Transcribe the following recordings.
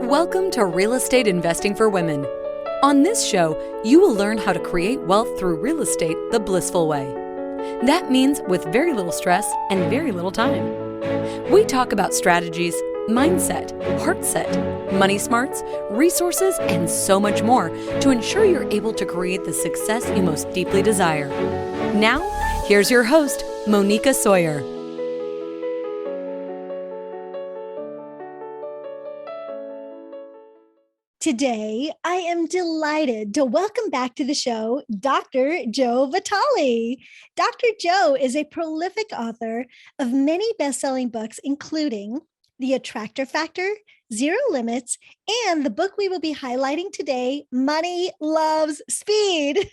Welcome to Real Estate Investing for Women. On this show, you will learn how to create wealth through real estate the blissful way. That means with very little stress and very little time. We talk about strategies, mindset, heart set, money smarts, resources, and so much more to ensure you're able to create the success you most deeply desire. Now, here's your host, Moneeka Sawyer. Today, I am delighted to welcome back to the show Dr. Joe Vitale. Dr. Joe is a prolific author of many best-selling books, including The Attractor Factor, Zero Limits, and the book we will be highlighting today, Money Loves Speed.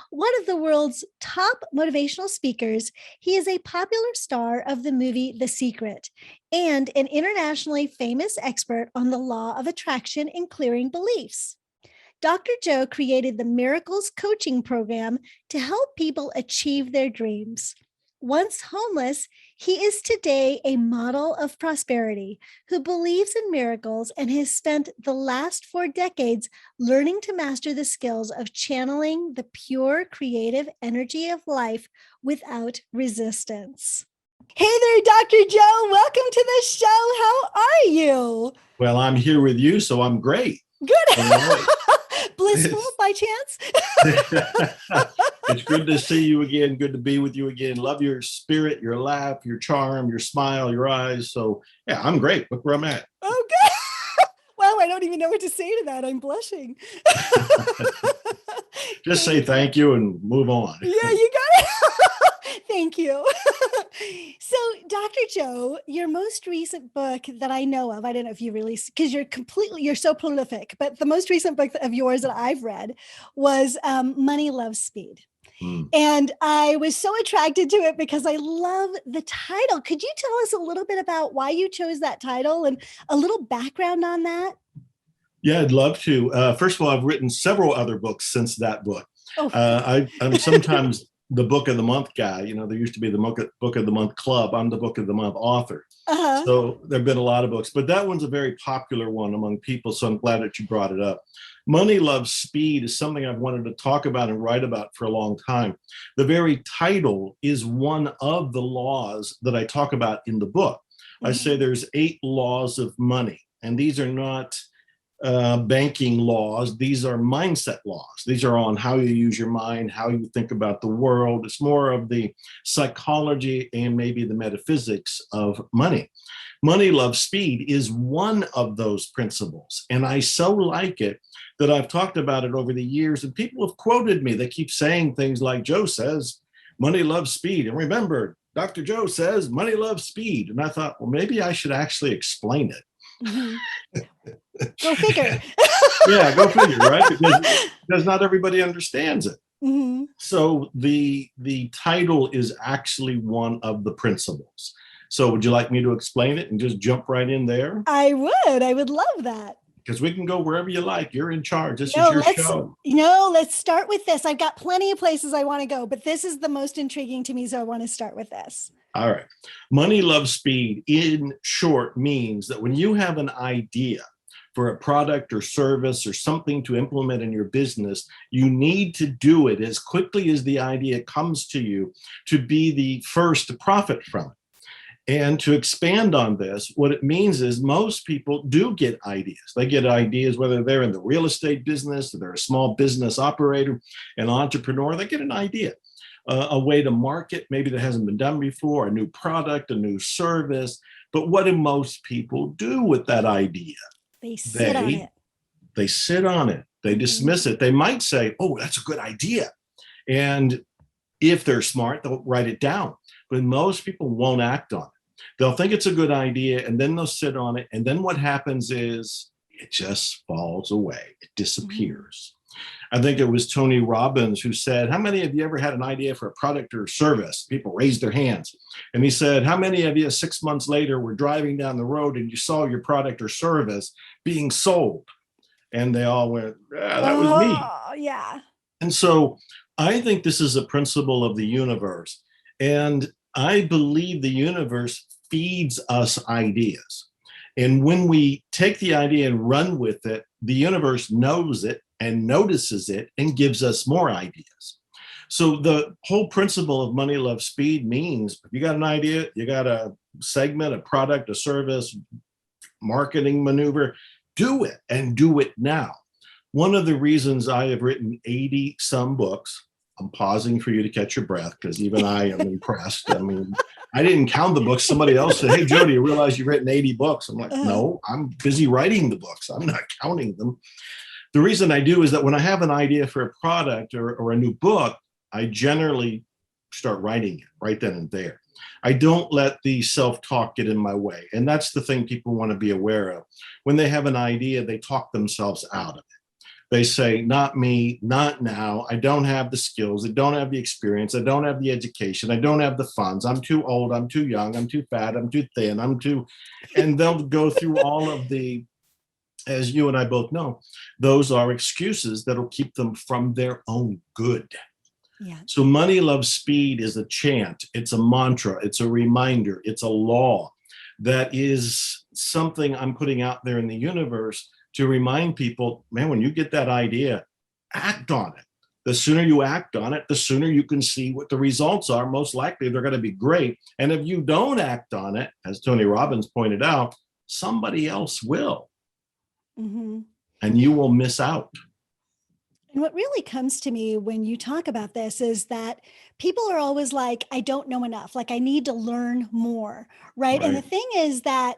One of the world's top motivational speakers, he is a popular star of the movie The Secret and an internationally famous expert on the law of attraction and clearing beliefs. Dr. Joe created the Miracles Coaching Program to help people achieve their dreams. Once homeless, he is today a model of prosperity who believes in miracles and has spent the last 4 decades learning to master the skills of channeling the pure creative energy of life without resistance. Hey there, Dr. Joe. Welcome to the show. How are you? Well, I'm here with you, so I'm great. Good. Blissful by chance? It's good to see you again. Good to be with you again. Love your spirit, your laugh, your charm, your smile, your eyes. So yeah, I'm great. Look where I'm at. Oh, good. Wow, I don't even know what to say to that. I'm blushing. Just say thank you and move on. Yeah, you got it. Thank you. So, Dr. Joe, your most recent book that I know of, I don't know if you released, because you're so prolific, but the most recent book of yours that I've read was Money Loves Speed. And I was so attracted to it because I love the title. Could you tell us a little bit about why you chose that title and a little background on that? Yeah, I'd love to. First of all, I've written several other books since that book. I'm sometimes the book of the month guy. You know, there used to be the book of the month club. I'm the book of the month author. So there've been a lot of books, but that one's a very popular one among people. So I'm glad that you brought it up. Money Loves Speed is something I've wanted to talk about and write about for a long time. The very title is one of the laws that I talk about in the book. I say there's 8 laws of money, and these are not banking laws. These are mindset laws. These are on how you use your mind, how you think about the world. It's more of the psychology and maybe the metaphysics of money. Money Loves Speed is one of those principles. And I so like it that I've talked about it over the years, and people have quoted me. They keep saying things like, Joe says, money loves speed. And remember, Dr. Joe says, money loves speed. And I thought, well, maybe I should actually explain it. Go figure. Yeah, go figure, right? Because not everybody understands it. So the title is actually one of the principles. So would you like me to explain it and just jump right in there? I would love that. Because we can go wherever you like. You're in charge. This is your show. Let's start with this. I've got plenty of places I want to go, but this is the most intriguing to me, so I want to start with this. All right. Money Loves Speed, in short, means that when you have an idea for a product or service or something to implement in your business, you need to do it as quickly as the idea comes to you to be the first to profit from it. And to expand on this, what it means is most people do get ideas. They get ideas, whether they're in the real estate business, or they're a small business operator, an entrepreneur, they get an idea, a way to market, maybe that hasn't been done before, a new product, a new service. But what do most people do with that idea? They sit on it. They sit on it. They dismiss it. They might say, oh, that's a good idea. And if they're smart, they'll write it down. But most people won't act on it. They'll think it's a good idea, and then they'll sit on it. And then what happens is it just falls away. It disappears. I think it was Tony Robbins who said, how many of you ever had an idea for a product or service? People raised their hands. And he said, how many of you 6 months later were driving down the road and you saw your product or service being sold? And they all went, yeah, that was me. Oh, yeah. And so I think this is a principle of the universe. And I believe the universe feeds us ideas. And when we take the idea and run with it, the universe knows it and notices it and gives us more ideas. So the whole principle of money, love, speed means if you got an idea, you got a segment, a product, a service, marketing maneuver, do it and do it now. One of the reasons I have written 80 some books, I'm pausing for you to catch your breath because even I am impressed. I mean, I didn't count the books. Somebody else said, hey, Joe, do you realize you've written 80 books? I'm like, no, I'm busy writing the books. I'm not counting them. The reason I do is that when I have an idea for a product or a new book, I generally start writing it right then and there. I don't let the self-talk get in my way. And that's the thing people want to be aware of. When they have an idea, they talk themselves out of it. They say, not me, not now. I don't have the skills. I don't have the experience. I don't have the education. I don't have the funds. I'm too old. I'm too young. I'm too fat. I'm too thin. And they'll go through all of the, as you and I both know, those are excuses that'll keep them from their own good. Yeah. So money, love, speed is a chant. It's a mantra. It's a reminder. It's a law that is something I'm putting out there in the universe to remind people, man, when you get that idea, act on it. The sooner you act on it, the sooner you can see what the results are. Most likely they're going to be great. And if you don't act on it, as Tony Robbins pointed out, somebody else will. Mm-hmm. And you will miss out. And what really comes to me when you talk about this is that people are always like, I don't know enough. Like I need to learn more. Right. And the thing is that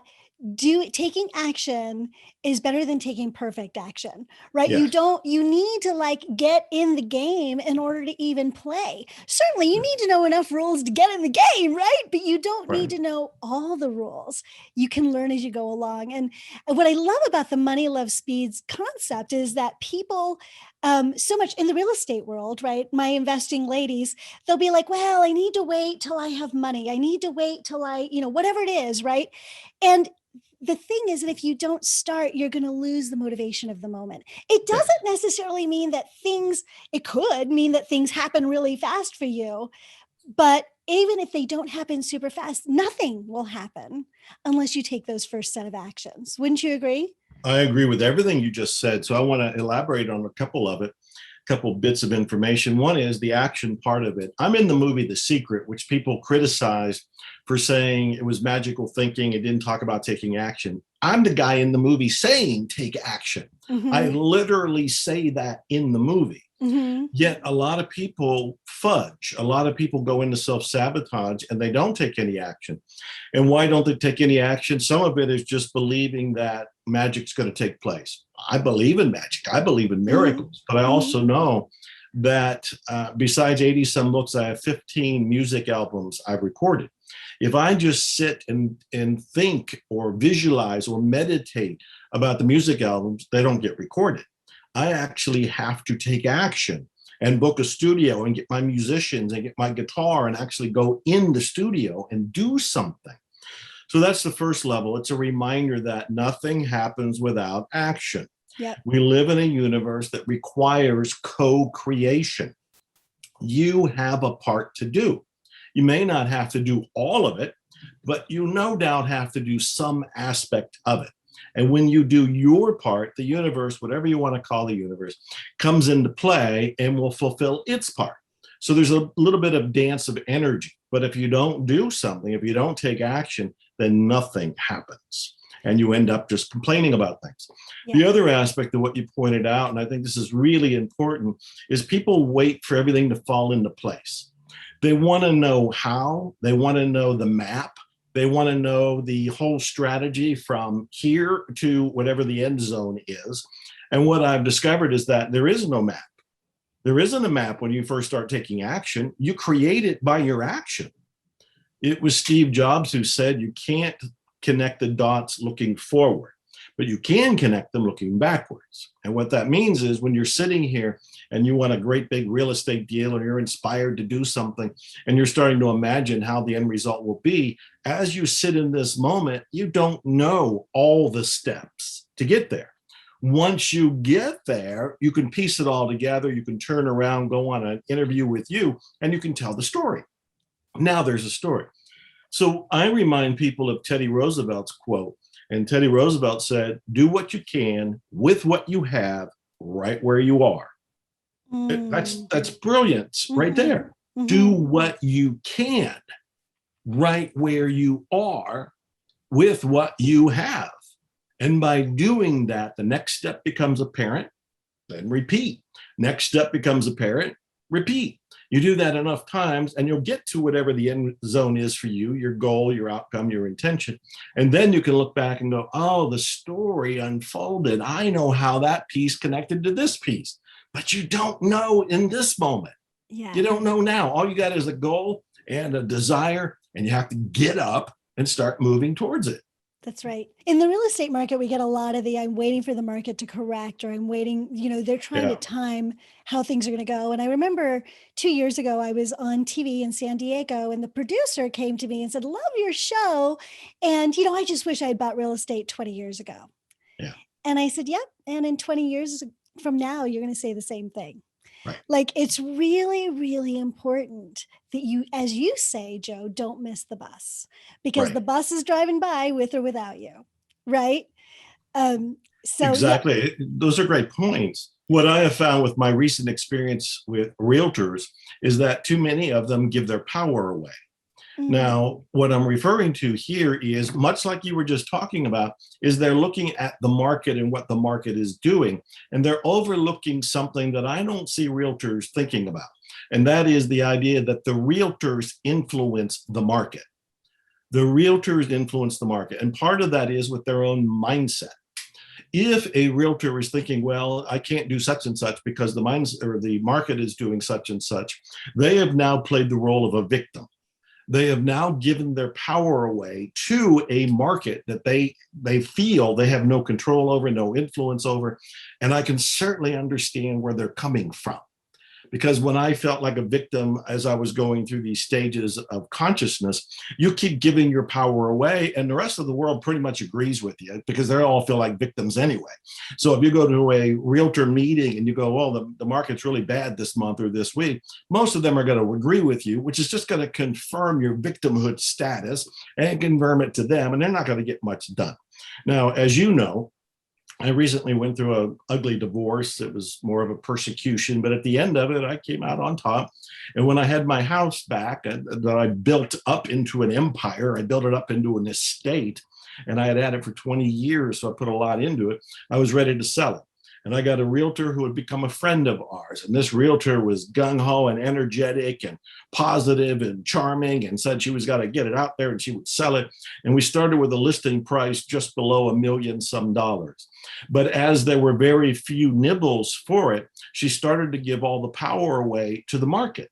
taking action is better than taking perfect action, right? Yes. You need to like get in the game in order to even play. Certainly you need to know enough rules to get in the game, right? But you don't need to know all the rules. You can learn as you go along. And what I love about the money, love, speeds concept is that people, so much in the real estate world, right? My investing ladies, they'll be like, well, I need to wait till I have money. I need to wait till I, whatever it is, right? And the thing is that if you don't start, you're going to lose the motivation of the moment. It doesn't necessarily mean that it could mean that things happen really fast for you. But even if they don't happen super fast, nothing will happen unless you take those first set of actions. Wouldn't you agree? I agree with everything you just said. So I want to elaborate on a couple bits of information. One is the action part of it. I'm in the movie The Secret, which people criticized for saying it was magical thinking. It didn't talk about taking action. I'm the guy in the movie saying take action. Mm-hmm. I literally say that in the movie. Mm-hmm. Yet a lot of people fudge. A lot of people go into self-sabotage and they don't take any action. And why don't they take any action? Some of it is just believing that magic's going to take place. I believe in magic. I believe in miracles. Mm-hmm. But I also know that besides 80 some books, I have 15 music albums I've recorded. If I just sit and think or visualize or meditate about the music albums, they don't get recorded. I actually have to take action and book a studio and get my musicians and get my guitar and actually go in the studio and do something. So that's the first level. It's a reminder that nothing happens without action. Yep. We live in a universe that requires co-creation. You have a part to do. You may not have to do all of it, but you no doubt have to do some aspect of it. And when you do your part, the universe, whatever you want to call the universe, comes into play and will fulfill its part. So there's a little bit of dance of energy. But if you don't do something, if you don't take action, then nothing happens. And you end up just complaining about things. Yeah. The other aspect of what you pointed out, and I think this is really important, is people wait for everything to fall into place. They want to know how, they want to know the map, they want to know the whole strategy from here to whatever the end zone is. And what I've discovered is that there is no map. There isn't a map when you first start taking action. You create it by your action. It was Steve Jobs who said you can't connect the dots looking forward, but you can connect them looking backwards. And what that means is when you're sitting here and you want a great big real estate deal or you're inspired to do something and you're starting to imagine how the end result will be, as you sit in this moment, you don't know all the steps to get there. Once you get there, you can piece it all together. You can turn around, go on an interview with you, and you can tell the story. Now there's a story. So I remind people of Teddy Roosevelt's quote, And Teddy Roosevelt said, do what you can with what you have right where you are. That's brilliant right there. Do what you can right where you are with what you have. And by doing that, the next step becomes apparent, then repeat. Next step becomes apparent, repeat. You do that enough times and you'll get to whatever the end zone is for you, your goal, your outcome, your intention. And then you can look back and go, oh, the story unfolded. I know how that piece connected to this piece, but you don't know in this moment. Yeah. You don't know now. All you got is a goal and a desire, and you have to get up and start moving towards it. That's right. In the real estate market, we get a lot of I'm waiting for the market to correct, or I'm waiting, they're trying to time how things are going to go. And I remember 2 years ago, I was on TV in San Diego, and the producer came to me and said, love your show. And, I just wish I had bought real estate 20 years ago. Yeah. And I said, yep. And in 20 years from now, you're going to say the same thing. Right. Like, it's really, really important that you, as you say, Joe, don't miss the bus, because the bus is driving by with or without you. Right. So exactly. Yeah. Those are great points. What I have found with my recent experience with realtors is that too many of them give their power away. Now, what I'm referring to here is, much like you were just talking about, is they're looking at the market and what the market is doing, and they're overlooking something that I don't see realtors thinking about. And that is the idea that the realtors influence the market. The realtors influence the market. And part of that is with their own mindset. If a realtor is thinking, well, I can't do such and such because the market is doing such and such, they have now played the role of a victim. They have now given their power away to a market that they feel they have no control over, no influence over. And I can certainly understand where they're coming from. Because when I felt like a victim as I was going through these stages of consciousness, you keep giving your power away, and the rest of the world pretty much agrees with you because they all feel like victims anyway. So if you go to a realtor meeting and you go, well, the market's really bad this month or this week, most of them are going to agree with you, which is just going to confirm your victimhood status and confirm it to them, and they're not going to get much done. Now, as you know, I recently went through an ugly divorce. It was more of a persecution, but at the end of it, I came out on top. And when I had my house back that I built up into an empire, I built it up into an estate, and I had it for 20 years, so I put a lot into it. I was ready to sell it. And I got a realtor who had become a friend of ours. And this realtor was gung-ho and energetic and positive and charming, and said she was got to get it out there and she would sell it. And we started with a listing price just below $1 million some. But as there were very few nibbles for it, she started to give all the power away to the market.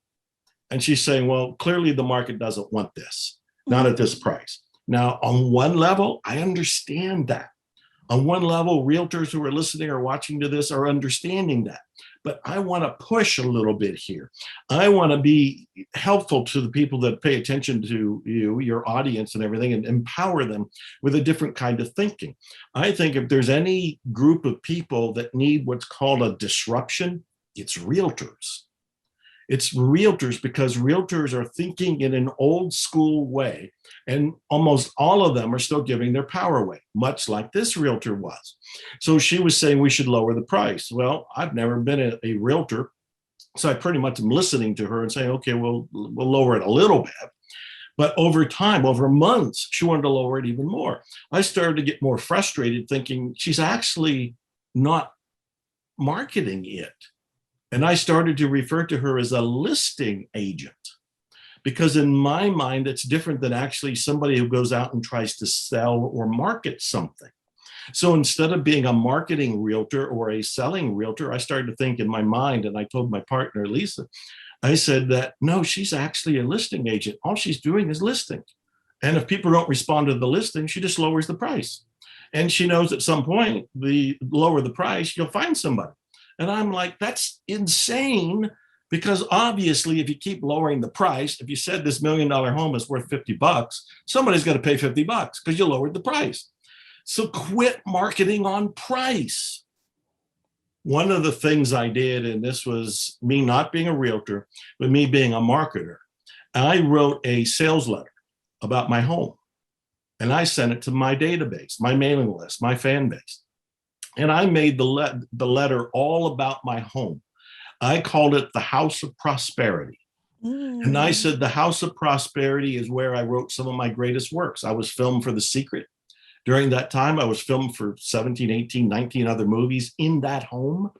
And she's saying, well, clearly the market doesn't want this, not at this price. Now, on one level, I understand that. On one level, realtors who are listening or watching to this are understanding that. But I want to push a little bit here. I want to be helpful to the people that pay attention to you, your audience and everything, and empower them with a different kind of thinking. I think if there's any group of people that need what's called a disruption, it's realtors. It's realtors, because realtors are thinking in an old school way, and almost all of them are still giving their power away, much like this realtor was. So she was saying we should lower the price. Well, I've never been a realtor, so I pretty much am listening to her and saying, okay, we'll lower it a little bit. But over time, over months, she wanted to lower it even more. I started to get more frustrated, thinking she's actually not marketing it. And I started to refer to her as a listing agent, because in my mind, it's different than actually somebody who goes out and tries to sell or market something. So instead of being a marketing realtor or a selling realtor, I started to think in my mind, and I told my partner, Lisa, I said that, no, she's actually a listing agent. All she's doing is listing. And if people don't respond to the listing, she just lowers the price. And she knows at some point, the lower the price, you'll find somebody. And I'm like, that's insane, because obviously if you keep lowering the price, if you said this $1 million home is worth $50, somebody's got to pay $50 because you lowered the price. So quit marketing on price. One of the things I did, and this was me not being a realtor, but me being a marketer, I wrote a sales letter about my home. and I sent it to my database, my mailing list, my fan base. And I made the letter all about my home. I called it the House of Prosperity. And I said, the House of Prosperity is where I wrote some of my greatest works. I was filmed for The Secret. During that time, I was filmed for 17, 18, 19 other movies in that home.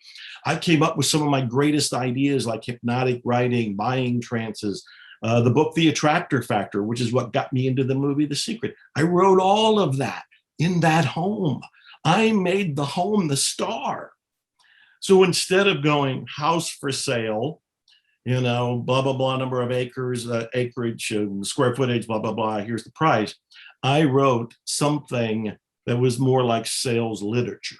I came up with some of my greatest ideas like hypnotic writing, buying trances, the book, The Attractor Factor, which is what got me into the movie, The Secret. I wrote all of that in that home. I made the home the star. So instead of going house for sale, you know, blah, blah, blah, number of acres, acreage, square footage, blah, blah, blah, here's the price. I wrote something that was more like sales literature.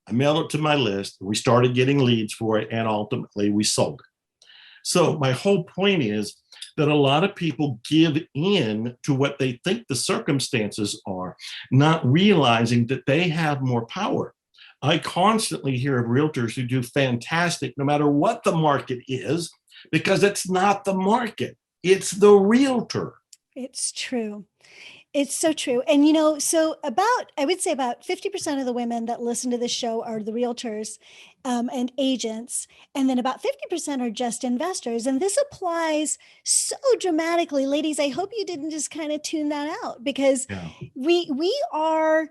I mailed it to my list. We started getting leads for it, and ultimately we sold it. So my whole point is that a lot of people give in to what they think the circumstances are, not realizing that they have more power. I constantly hear of realtors who do fantastic no matter what the market is, because it's not the market, it's the realtor. It's true. It's so true. And, you know, so I would say about 50% of the women that listen to this show are the realtors and agents. And then about 50% are just investors. And this applies so dramatically. Ladies, I hope you didn't just kind of tune that out, because we are,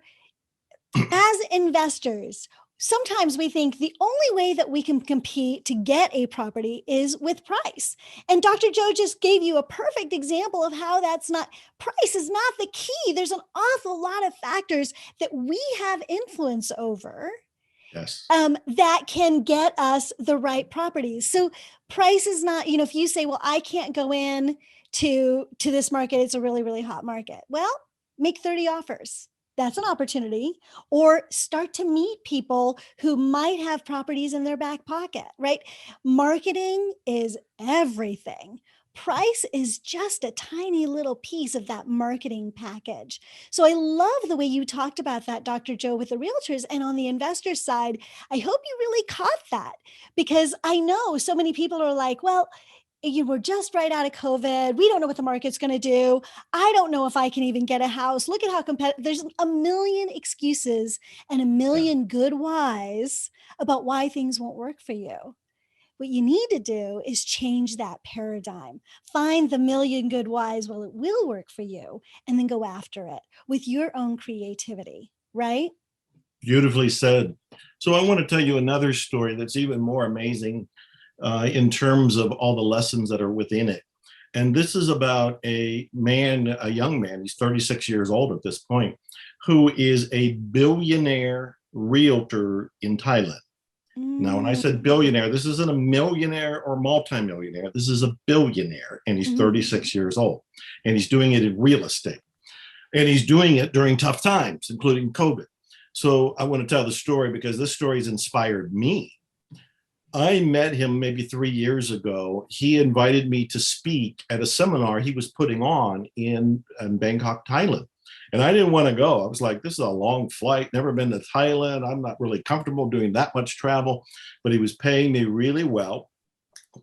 as investors, sometimes we think the only way that we can compete to get a property is with price. And Dr. Joe just gave you a perfect example of how price is not the key. There's an awful lot of factors that we have influence over. Yes. That can get us the right properties. So price is not, you know, if you say, well, I can't go in to this market, it's a really, really hot market. Well, make 30 offers. That's an opportunity. Or start to meet people who might have properties in their back pocket, right? Marketing is everything. Price is just a tiny little piece of that marketing package. So I love the way you talked about that, Dr. Joe, with the realtors. And on the investor side, I hope you really caught that, because I know so many people are like, well, you were just right out of COVID. We don't know what the market's going to do. I don't know if I can even get a house. Look at how competitive. There's a million excuses and a million good whys about why things won't work for you. What you need to do is change that paradigm. Find the million good whys, well, it will work for you, and then go after it with your own creativity, right? Beautifully said. So I want to tell you another story that's even more amazing in terms of all the lessons that are within it. And this is about a young man, he's 36 years old at this point, who is a billionaire realtor in Thailand. Now, when I said billionaire, this isn't a millionaire or multimillionaire. This is a billionaire, and he's 36 years old, and he's doing it in real estate. And he's doing it during tough times, including COVID. So I want to tell the story because this story has inspired me. I met him maybe 3 years ago. He invited me to speak at a seminar he was putting on in Bangkok, Thailand. And I didn't want to go. I was like, this is a long flight, never been to Thailand. I'm not really comfortable doing that much travel. But he was paying me really well,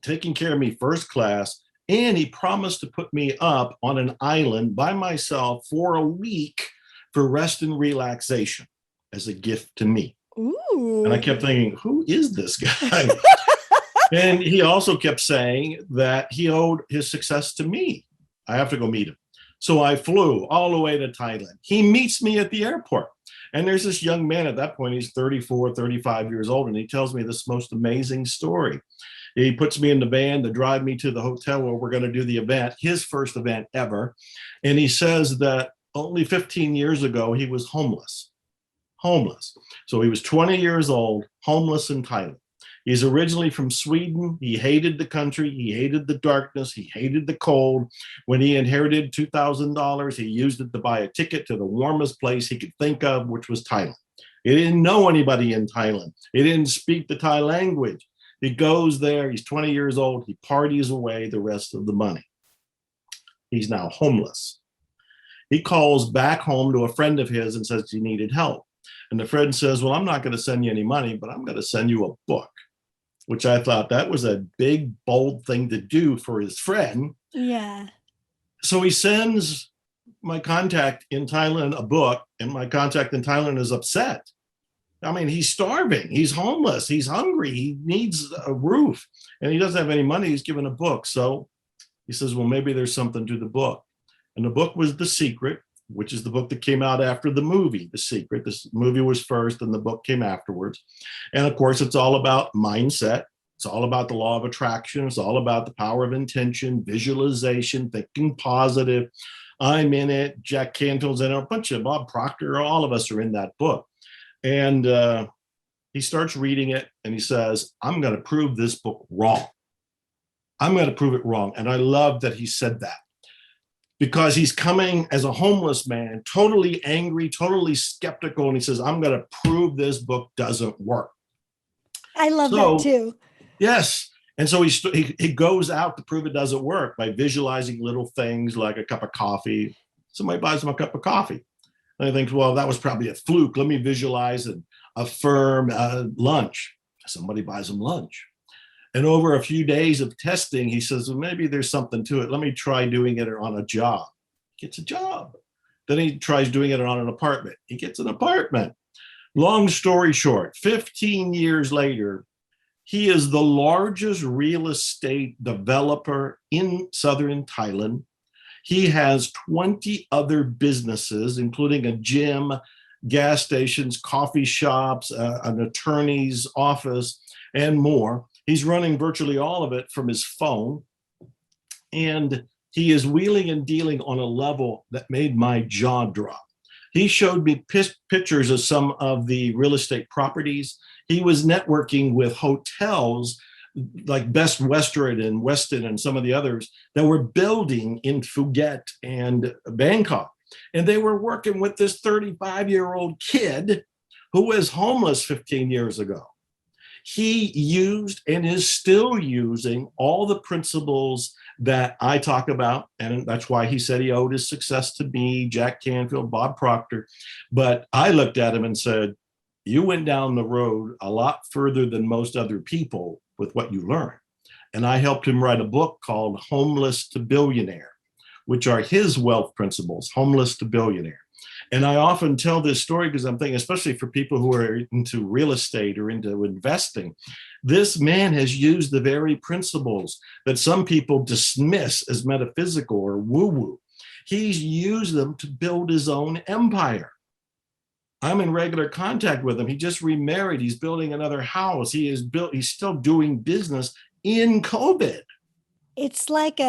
taking care of me first class. And he promised to put me up on an island by myself for a week for rest and relaxation as a gift to me. Ooh. And I kept thinking, who is this guy? And he also kept saying that he owed his success to me. I have to go meet him. So I flew all the way to Thailand. He meets me at the airport. And there's this young man at that point, he's 34, 35 years old. And he tells me this most amazing story. He puts me in the van to drive me to the hotel where we're going to do the event, his first event ever. And he says that only 15 years ago, he was homeless. So he was 20 years old, homeless in Thailand. He's originally from Sweden. He hated the country. He hated the darkness. He hated the cold. When he inherited $2,000, he used it to buy a ticket to the warmest place he could think of, which was Thailand. He didn't know anybody in Thailand. He didn't speak the Thai language. He goes there. He's 20 years old. He parties away the rest of the money. He's now homeless. He calls back home to a friend of his and says he needed help. And the friend says, well, I'm not going to send you any money, but I'm going to send you a book, which I thought that was a big, bold thing to do for his friend. Yeah. So he sends my contact in Thailand a book, and my contact in Thailand is upset. I mean, he's starving, he's homeless, he's hungry, he needs a roof, and he doesn't have any money. He's given a book. So he says, well, maybe there's something to the book. And the book was The Secret, which is the book that came out after the movie, The Secret. This movie was first and the book came afterwards. And of course, it's all about mindset. It's all about the law of attraction. It's all about the power of intention, visualization, thinking positive. I'm in it. Jack Canfield's in it. A bunch of Bob Proctor, all of us are in that book. And he starts reading it and he says, I'm going to prove this book wrong. I'm going to prove it wrong. And I love that he said that, because he's coming as a homeless man, totally angry, totally skeptical. And he says, I'm going to prove this book doesn't work. I love that too. Yes. And so he goes out to prove it doesn't work by visualizing little things like a cup of coffee. Somebody buys him a cup of coffee. And he thinks, well, that was probably a fluke. Let me visualize and affirm lunch. Somebody buys him lunch. And over a few days of testing, he says, well, maybe there's something to it. Let me try doing it on a job. He gets a job. Then he tries doing it on an apartment. He gets an apartment. Long story short, 15 years later, he is the largest real estate developer in southern Thailand. He has 20 other businesses, including a gym, gas stations, coffee shops, an attorney's office, and more. He's running virtually all of it from his phone. And he is wheeling and dealing on a level that made my jaw drop. He showed me pictures of some of the real estate properties. He was networking with hotels like Best Western and Westin and some of the others that were building in Phuket and Bangkok. And they were working with this 35-year-old kid who was homeless 15 years ago. He used and is still using all the principles that I talk about. And that's why he said he owed his success to me, Jack Canfield, Bob Proctor. But I looked at him and said, you went down the road a lot further than most other people with what you learned. And I helped him write a book called Homeless to Billionaire, which are his wealth principles, Homeless to Billionaire. And I often tell this story because I'm thinking, especially for people who are into real estate or into investing, this man has used the very principles that some people dismiss as metaphysical or woo-woo. He's used them to build his own empire. I'm in regular contact with him. He just remarried. He's building another house. He's still doing business in COVID. It's like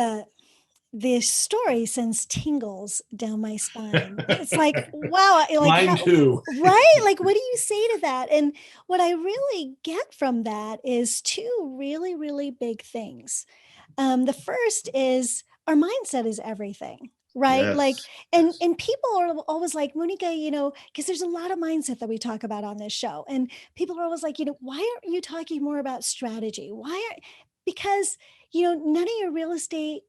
this story sends tingles down my spine. It's like, wow. Like, mine too. Right? Like, what do you say to that? And what I really get from that is two really, really big things. The first is our mindset is everything. Right. Yes. Like, and people are always like, Moneeka, because there's a lot of mindset that we talk about on this show. And people are always like, why aren't you talking more about strategy? Because, none of your real estate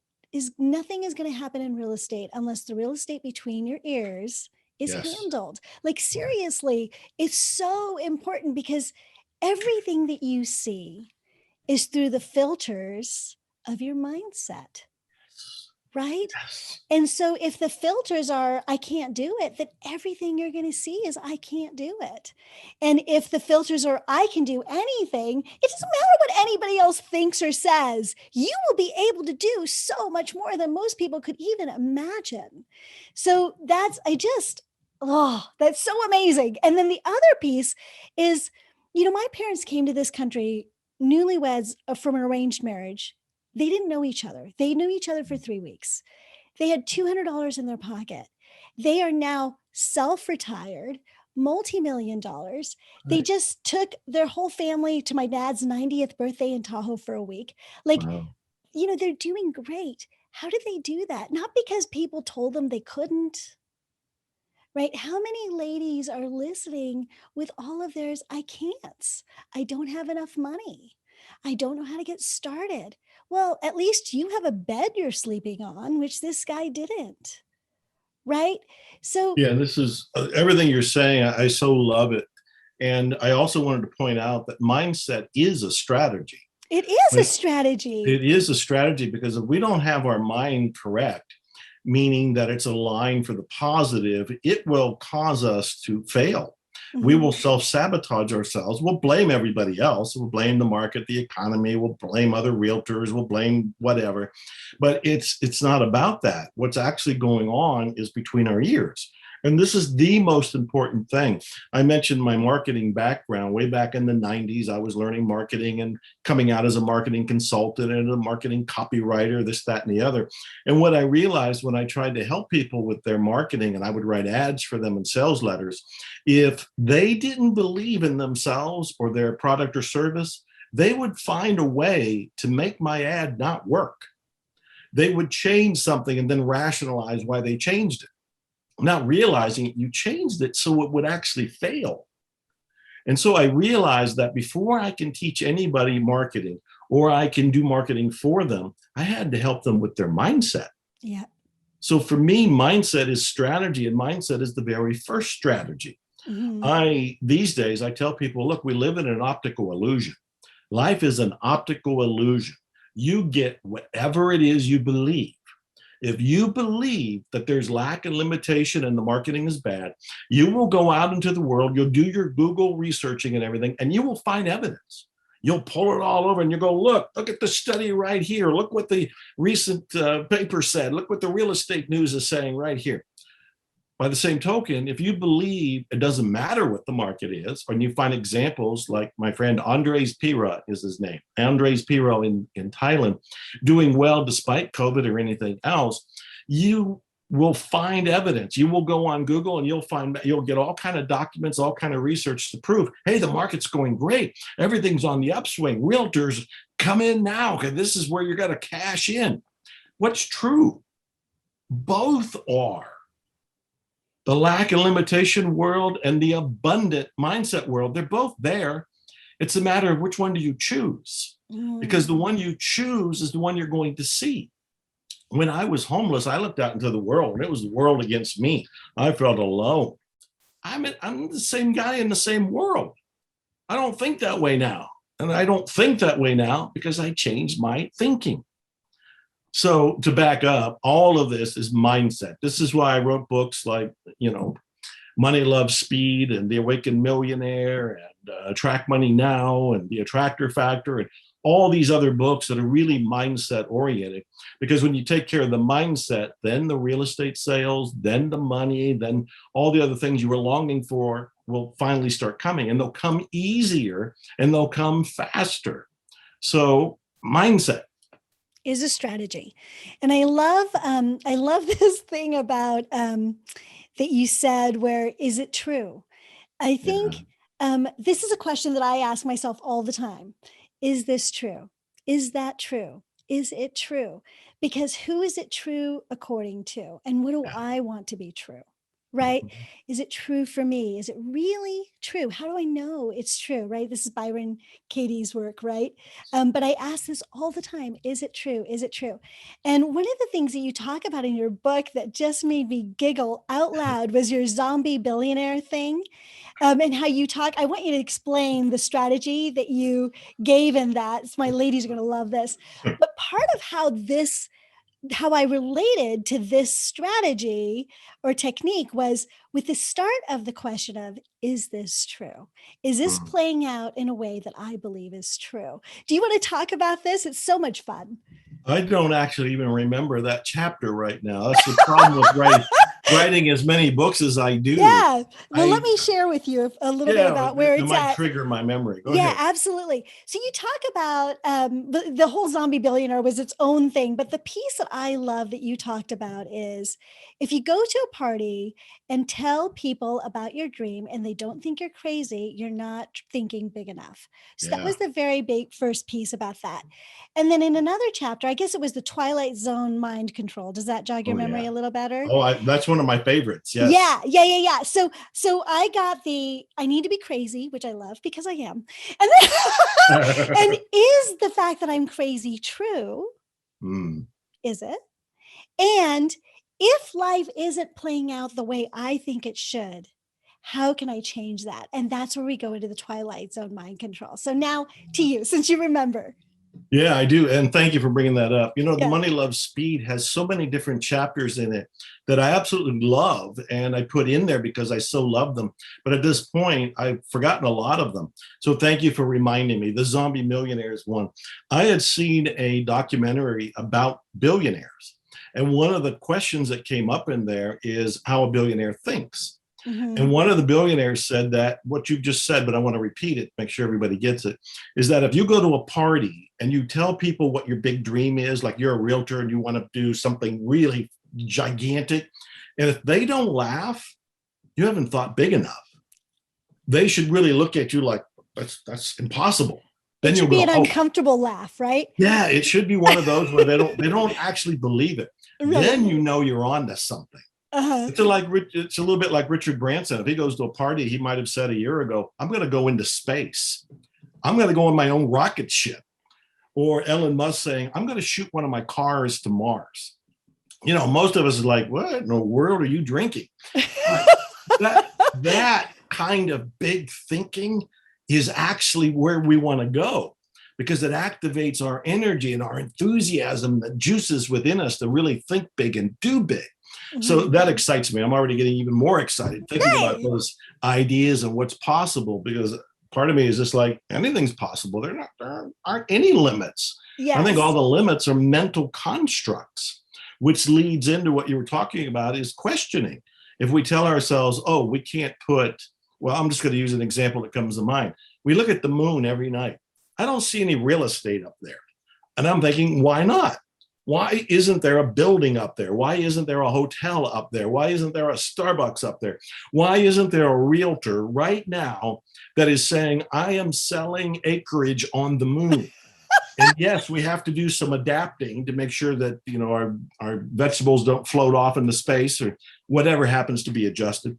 nothing is going to happen in real estate unless the real estate between your ears is handled. Like, seriously, it's so important because everything that you see is through the filters of your mindset. Right? Yes. And so if the filters are, I can't do it, then everything you're going to see is, I can't do it. And if the filters are, I can do anything, it doesn't matter what anybody else thinks or says, you will be able to do so much more than most people could even imagine. So that's so amazing. And then the other piece is, my parents came to this country newlyweds from an arranged marriage. They didn't know each other. They knew each other for 3 weeks. They had $200 in their pocket. They are now self-retired, multi-million dollars. Right. They just took their whole family to my dad's 90th birthday in Tahoe for a week. Like, wow. They're doing great. How did they do that? Not because people told them they couldn't, right? How many ladies are listening with all of theirs, I can't. I don't have enough money. I don't know how to get started. Well, at least you have a bed you're sleeping on, which this guy didn't, right? So yeah, this is everything you're saying. I so love it. And I also wanted to point out that mindset is a strategy. It is a strategy. It is a strategy because if we don't have our mind correct, meaning that it's a line for the positive, it will cause us to fail. Mm-hmm. We will self-sabotage ourselves. We'll blame everybody else. We'll blame the market, the economy. We'll blame other realtors. We'll blame whatever. But it's not about that. What's actually going on is between our ears. And this is the most important thing. I mentioned my marketing background. Way back in the 90s, I was learning marketing and coming out as a marketing consultant and a marketing copywriter, this, that, and the other. And what I realized when I tried to help people with their marketing, and I would write ads for them and sales letters, if they didn't believe in themselves or their product or service, they would find a way to make my ad not work. They would change something and then rationalize why they changed it, not realizing you changed it so it would actually fail. And so I realized that before I can teach anybody marketing or I can do marketing for them, I had to help them with their mindset. Yeah. So for me, mindset is strategy, and mindset is the very first strategy. Mm-hmm. These days, I tell people, look, we live in an optical illusion. Life is an optical illusion. You get whatever it is you believe. If you believe that there's lack and limitation and the marketing is bad, you will go out into the world, you'll do your Google researching and everything, and you will find evidence. You'll pull it all over and you go, look at the study right here. Look what the recent paper said. Look what the real estate news is saying right here. By the same token, if you believe it doesn't matter what the market is, and you find examples like my friend Andres Pira is his name, Andres Piro in Thailand, doing well despite COVID or anything else, you will find evidence. You will go on Google and you'll get all kind of documents, all kind of research to prove, hey, the market's going great. Everything's on the upswing. Realtors, come in now, because this is where you're going to cash in. What's true? Both are. The lack and limitation world and the abundant mindset world, they're both there. It's a matter of which one do you choose? Because the one you choose is the one you're going to see. When I was homeless, I looked out into the world and it was the world against me. I felt alone. I'm the same guy in the same world. I don't think that way now. And I don't think that way now because I changed my thinking. So to back up, all of this is mindset. This is why I wrote books like, Money, Love, Speed and The Awakened Millionaire and Attract Money Now and The Attractor Factor and all these other books that are really mindset oriented. Because when you take care of the mindset, then the real estate sales, then the money, then all the other things you were longing for will finally start coming, and they'll come easier and they'll come faster. So mindset is a strategy. And I love this thing about that you said, where is it true? I think this is a question that I ask myself all the time. Is this true? Is that true? Is it true? Because who is it true according to? And what do I want to be true? Right? Is it true for me? Is it really true? How do I know it's true? Right? This is Byron Katie's work, right? But I ask this all the time. Is it true? Is it true? And one of the things that you talk about in your book that just made me giggle out loud was your zombie billionaire thing. And how you talk, I want you to explain the strategy that you gave in that. So my ladies are going to love this. But part of how I related to this strategy or technique was with the start of the question of, is this true? Is this playing out in a way that I believe is true? Do you want to talk about this? It's so much fun. I don't actually even remember that chapter right now. That's the problem with writing as many books as I do. Yeah. Well, let me share with you a little bit about where it's at. It might trigger my memory. Go ahead. Absolutely. So you talk about the whole zombie billionaire was its own thing. But the piece that I love that you talked about is if you go to a party and tell people about your dream and they don't think you're crazy, you're not thinking big enough. So that was the very big first piece about that. And then in another chapter, I guess it was the Twilight Zone mind control. Does that jog your memory a little better? Oh, that's one of my favorites. Yes. Yeah. So I got I need to be crazy, which I love because I am. And then, and is the fact that I'm crazy true? Is it? And if life isn't playing out the way I think it should, how can I change that? And that's where we go into the Twilight Zone mind control. So now to you, since you remember. Yeah, I do. And thank you for bringing that up. You know, The Yeah. Money Loves Speed has so many different chapters in it that I absolutely love. And I put in there because I so love them. But at this point, I've forgotten a lot of them. So thank you for reminding me. The Zombie Millionaires one. I had seen a documentary about billionaires. And one of the questions that came up in there is how a billionaire thinks. Mhm. And one of the billionaires said that what you've just said, but I want to repeat it, make sure everybody gets it, is that if you go to a party and you tell people what your big dream is, like you're a realtor and you want to do something really gigantic, and if they don't laugh, you haven't thought big enough. They should really look at you like, that's impossible. Then It you'll should be go, an oh, uncomfortable laugh, right? yeah, it should be one of those where they don't actually believe it. Right. Then you know you're on to something. Uh-huh. It's a little bit like Richard Branson. If he goes to a party, he might have said a year ago, I'm going to go into space. I'm going to go on my own rocket ship. Or Elon Musk saying, I'm going to shoot one of my cars to Mars. You know, most of us are like, what in the world are you drinking? that kind of big thinking is actually where we want to go, because it activates our energy and our enthusiasm, the juices within us to really think big and do big. So that excites me. I'm already getting even more excited thinking about those ideas and what's possible, because part of me is just like, anything's possible. There aren't any limits. Yes. I think all the limits are mental constructs, which leads into what you were talking about, is questioning. If we tell ourselves, oh, we can't well, I'm just going to use an example that comes to mind. We look at the moon every night. I don't see any real estate up there. And I'm thinking, why not? Why isn't there a building up there? Why isn't there a hotel up there? Why isn't there a Starbucks up there? Why isn't there a realtor right now that is saying, I am selling acreage on the moon? And yes, we have to do some adapting to make sure that, you know, our vegetables don't float off into space or whatever happens to be adjusted.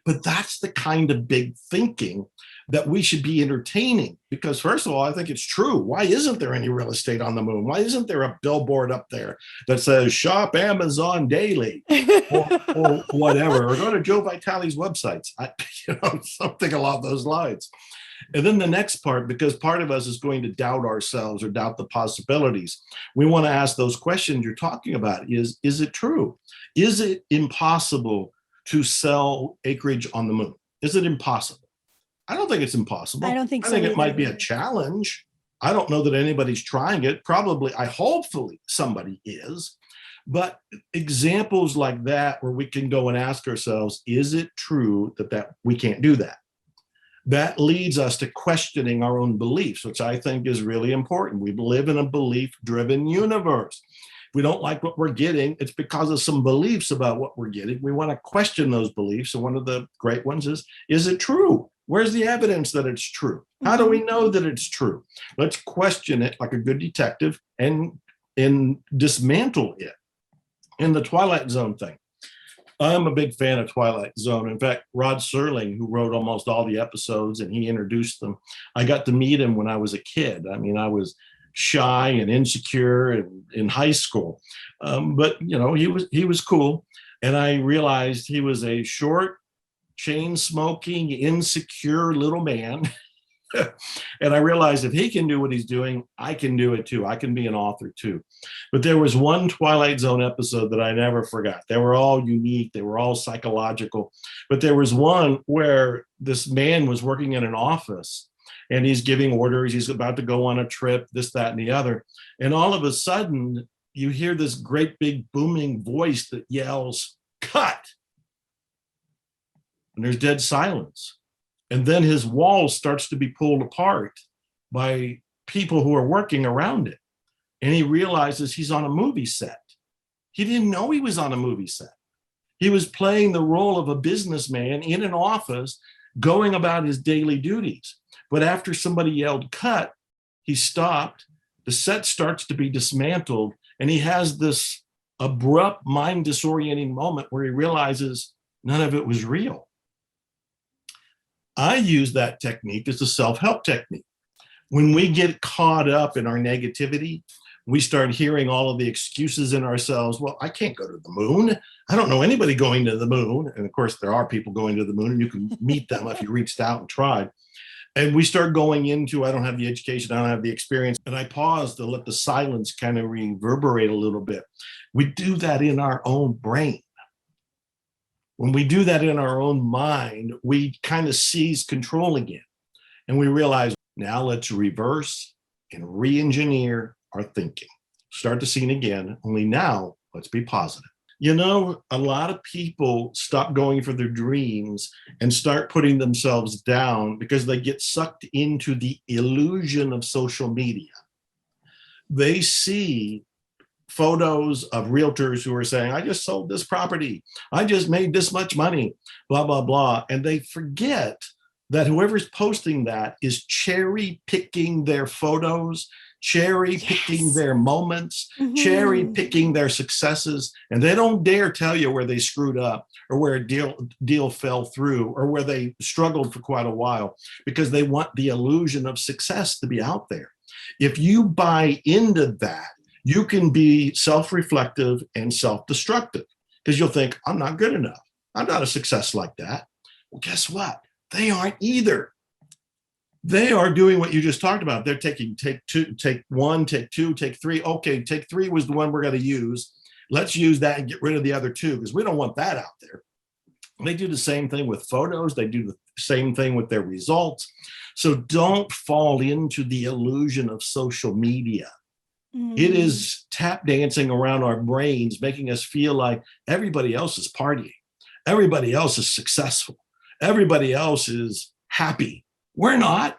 But that's the kind of big thinking that we should be entertaining, because first of all, I think it's true. Why isn't there any real estate on the moon? Why isn't there a billboard up there that says shop Amazon daily or whatever, or go to Joe Vitale's websites, something along those lines. And then the next part, because part of us is going to doubt ourselves or doubt the possibilities, we want to ask those questions you're talking about. Is it true? Is it impossible to sell acreage on the moon? Is it impossible? I don't think it's impossible. I don't think so. I think it either. might be a challenge. I don't know that anybody's trying it. Probably, hopefully somebody is. But examples like that, where we can go and ask ourselves, is it true that we can't do that? That leads us to questioning our own beliefs, which I think is really important. We live in a belief-driven universe. If we don't like what we're getting, it's because of some beliefs about what we're getting. We want to question those beliefs. And one of the great ones is it true? Where's the evidence that it's true? How do we know that it's true? Let's question it like a good detective and dismantle it. In the Twilight Zone thing, I'm a big fan of Twilight Zone. In fact, Rod Serling, who wrote almost all the episodes and he introduced them, I got to meet him when I was a kid. I mean, I was shy and insecure in high school, but you know, he was cool. And I realized he was a short, chain-smoking, insecure little man. And I realized if he can do what he's doing, I can do it too. I can be an author too. But there was one Twilight Zone episode that I never forgot. They were all unique. They were all psychological. But there was one where this man was working in an office and he's giving orders. He's about to go on a trip, this, that, and the other. And all of a sudden, you hear this great big booming voice that yells, "Cut!" And there's dead silence. And then his wall starts to be pulled apart by people who are working around it. And he realizes he's on a movie set. He didn't know he was on a movie set. He was playing the role of a businessman in an office going about his daily duties. But after somebody yelled cut, he stopped. The set starts to be dismantled. And he has this abrupt, mind disorienting moment where he realizes none of it was real. I use that technique as a self-help technique. When we get caught up in our negativity, we start hearing all of the excuses in ourselves. Well, I can't go to the moon. I don't know anybody going to the moon. And of course, there are people going to the moon, and you can meet them if you reached out and tried. And we start going into, I don't have the education, I don't have the experience. And I pause to let the silence kind of reverberate a little bit. We do that in our own brain. When we do that in our own mind, we kind of seize control again. And we realize, now let's reverse and re-engineer our thinking. Start the scene again, only now let's be positive. You know, a lot of people stop going for their dreams and start putting themselves down because they get sucked into the illusion of social media. They see photos of realtors who are saying, I just sold this property, I just made this much money, blah, blah, blah. And they forget that whoever's posting that is cherry picking their photos, cherry picking their moments, cherry picking their successes. And they don't dare tell you where they screwed up or where a deal fell through or where they struggled for quite a while, because they want the illusion of success to be out there. If you buy into that, you can be self-reflective and self-destructive, because you'll think, I'm not good enough. I'm not a success like that. Well, guess what? They aren't either. They are doing what you just talked about. They're taking take one, take two, take three. Okay, take three was the one we're going to use. Let's use that and get rid of the other two, because we don't want that out there. They do the same thing with photos. They do the same thing with their results. So don't fall into the illusion of social media. It is tap dancing around our brains, making us feel like everybody else is partying. Everybody else is successful. Everybody else is happy. We're not.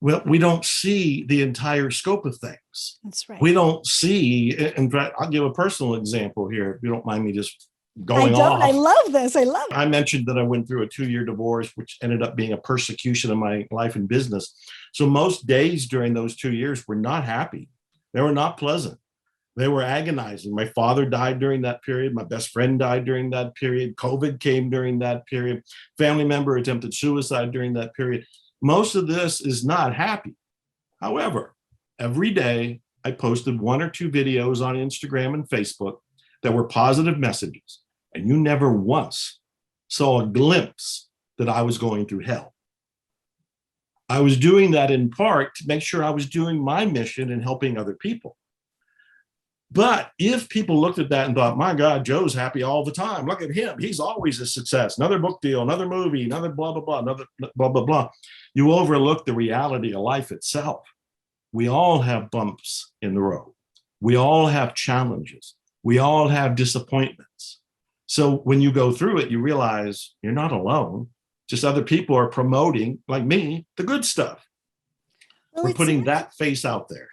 Well, we don't see the entire scope of things. That's right. We don't see, in fact, I'll give a personal example here, if you don't mind me just going off. I love this. I love it. I mentioned that I went through a 2-year divorce, which ended up being a persecution of my life and business. So most days during those 2 years were not happy. They were not pleasant. They were agonizing. My father died during that period. My best friend died during that period. COVID came during that period. Family member attempted suicide during that period. Most of this is not happy. However, every day I posted 1 or 2 videos on Instagram and Facebook that were positive messages. And you never once saw a glimpse that I was going through hell. I was doing that in part to make sure I was doing my mission and helping other people. But if people looked at that and thought, my God, Joe's happy all the time. Look at him. He's always a success. Another book deal, another movie, another blah, blah, blah, another blah, blah, blah. You overlook the reality of life itself. We all have bumps in the road. We all have challenges. We all have disappointments. So when you go through it, you realize you're not alone. Just other people are promoting, like me, the good stuff. Well, we're putting that face out there.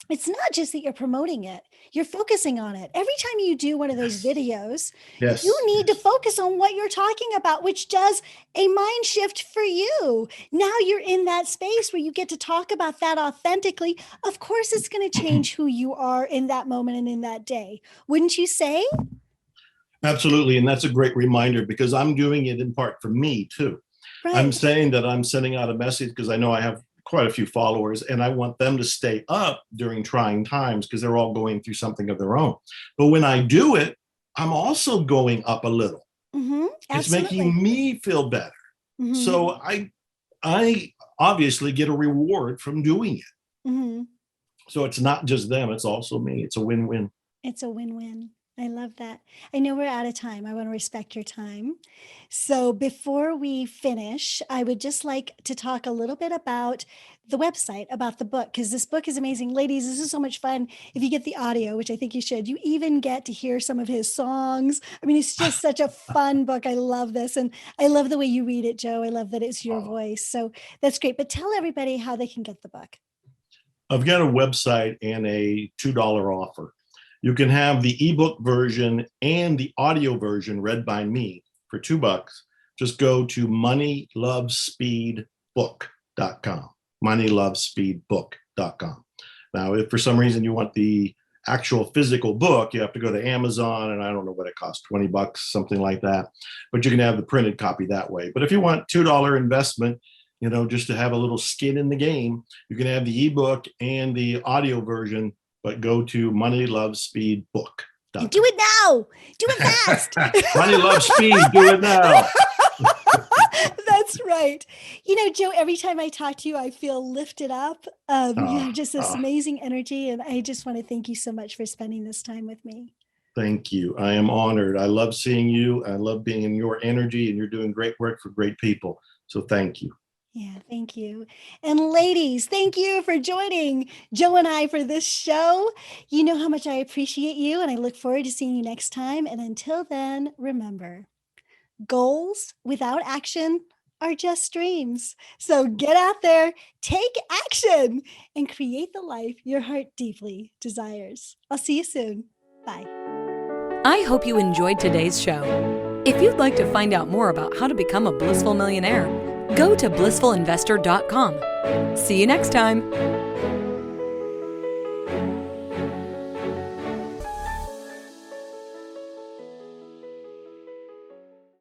It's not just that you're promoting it, you're focusing on it. Every time you do one of those videos, you need to focus on what you're talking about, which does a mind shift for you. Now you're in that space where you get to talk about that authentically. Of course, it's going to change who you are in that moment and in that day. Wouldn't you say? Absolutely. And that's a great reminder, because I'm doing it in part for me too. Right. I'm saying that I'm sending out a message because I know I have quite a few followers and I want them to stay up during trying times, because they're all going through something of their own. But when I do it, I'm also going up a little. It's making me feel better. So I obviously get a reward from doing it. So it's not just them, it's also me. It's a win-win. It's a win-win. I love that. I know we're out of time. I want to respect your time. So before we finish, I would just like to talk a little bit about the website, about the book, because this book is amazing. Ladies, this is so much fun. If you get the audio, which I think you should, you even get to hear some of his songs. I mean, it's just such a fun book. I love this. And I love the way you read it, Joe. I love that it's your voice. So that's great. But tell everybody how they can get the book. I've got a website and a $2 offer. You can have the ebook version and the audio version read by me for $2. Just go to moneylovespeedbook.com. moneylovespeedbook.com. Now, if for some reason you want the actual physical book, you have to go to Amazon, and I don't know what it costs, $20, something like that. But you can have the printed copy that way. But if you want $2 investment, you know, just to have a little skin in the game, you can have the ebook and the audio version. But go to moneylovespeedbook.com. Do it now. Do it fast. Money Love Speed. Do it now. That's That's right. You know, Joe, every time I talk to you, I feel lifted up. You have just this amazing energy. And I just want to thank you so much for spending this time with me. Thank you. I am honored. I love seeing you. I love being in your energy, and you're doing great work for great people. So thank you. Yeah, thank you. And ladies, thank you for joining Joe and I for this show. You know how much I appreciate you, and I look forward to seeing you next time. And until then, remember, goals without action are just dreams. So get out there, take action, and create the life your heart deeply desires. I'll see you soon. Bye. I hope you enjoyed today's show. If you'd like to find out more about how to become a blissful millionaire, go to blissfulinvestor.com. See you next time.